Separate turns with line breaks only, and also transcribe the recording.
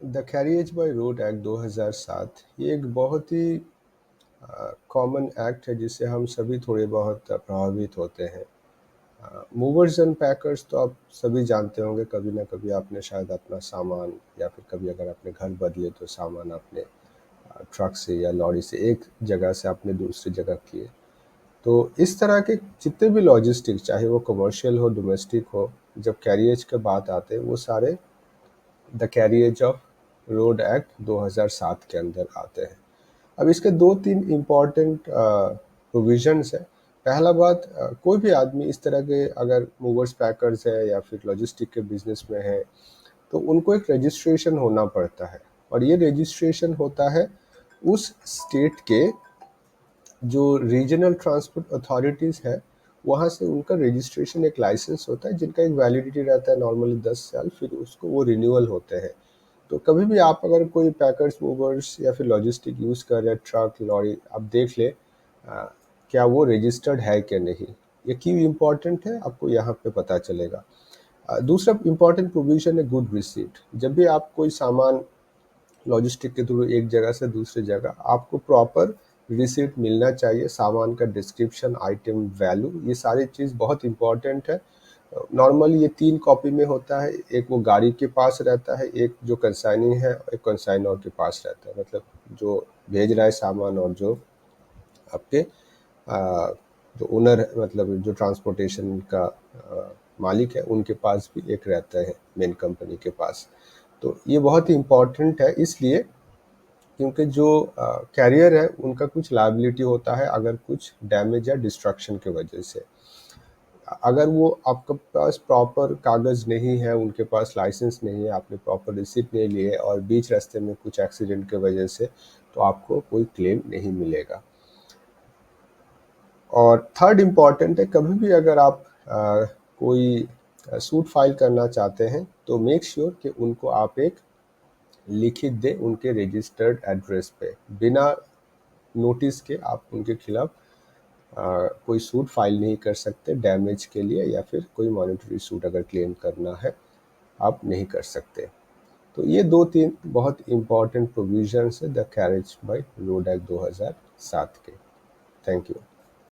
The carriage by road act 2007 ये एक बहुत ही कॉमन एक्ट है जिससे हम सभी थोड़े बहुत प्रभावित होते हैं। मूवर्स एंड पैकर्स तो आप सभी जानते होंगे, कभी ना कभी आपने शायद अपना सामान या फिर कभी अगर आपने घर बदले तो सामान अपने ट्रक से या लॉरी से एक जगह से आपने दूसरी जगह किए। तो इस तरह के जितने भी लॉजिस्टिक, चाहे वो कमर्शियल हो डोमेस्टिक हो, जब कैरियज के बात आते हैं वो सारे the carriage of road act 2007 के अंदर आते हैं। अब इसके दो तीन इम्पॉर्टेंट प्रोविजंस हैं। पहला बात, कोई भी आदमी इस तरह के अगर मूवर्स पैकर्स है या फिर लॉजिस्टिक के बिजनेस में है तो उनको एक रजिस्ट्रेशन होना पड़ता है, और ये रजिस्ट्रेशन होता है उस स्टेट के जो रीजनल ट्रांसपोर्ट अथॉरिटीज़ है, वहाँ से उनका रजिस्ट्रेशन, एक लाइसेंस होता है जिनका एक वैलिडिटी रहता है नॉर्मली 10 साल, फिर उसको वो रिन्यूअल होते हैं। तो कभी भी आप अगर कोई पैकर्स मूवर्स या फिर लॉजिस्टिक यूज़ कर रहे हैं, ट्रक लॉरी, आप देख ले क्या वो रजिस्टर्ड है कि नहीं। ये क्यों इम्पॉर्टेंट है आपको यहाँ पे पता चलेगा। दूसरा इम्पॉर्टेंट प्रोविजन है गुड रिसीट। जब भी आप कोई सामान लॉजिस्टिक के थ्रू एक जगह से दूसरी जगह, आपको प्रॉपर रिसीट मिलना चाहिए। सामान का डिस्क्रिप्शन, आइटम वैल्यू, ये सारी चीज़ बहुत इंपॉर्टेंट है। नॉर्मली ये 3 कॉपी में होता है, एक वो गाड़ी के पास रहता है, एक जो कंसाइनी है, एक कंसाइनर के पास रहता है, मतलब जो भेज रहा है सामान, और जो आपके जो ओनर, मतलब जो ट्रांसपोर्टेशन का मालिक है, उनके पास भी एक रहता है, मेन कंपनी के पास। तो ये बहुत ही इम्पॉर्टेंट है, इसलिए क्योंकि जो कैरियर है उनका कुछ लायबिलिटी होता है अगर कुछ डैमेज या डिस्ट्रक्शन की वजह से। अगर वो आपके पास प्रॉपर कागज़ नहीं है, उनके पास लाइसेंस नहीं है, आपने प्रॉपर रिसिप्ट नहीं लिए और बीच रास्ते में कुछ एक्सीडेंट की वजह से, तो आपको कोई क्लेम नहीं मिलेगा। और थर्ड इम्पॉर्टेंट है, कभी भी अगर आप कोई सूट फाइल करना चाहते हैं तो मेक श्योर कि उनको आप एक लिखित दें उनके रजिस्टर्ड एड्रेस पे। बिना नोटिस के आप उनके खिलाफ कोई सूट फाइल नहीं कर सकते डैमेज के लिए, या फिर कोई मॉनेटरी सूट अगर क्लेम करना है आप नहीं कर सकते। तो ये दो तीन बहुत इम्पॉर्टेंट प्रोविजंस है the carriage by road act 2007 के। Thank you.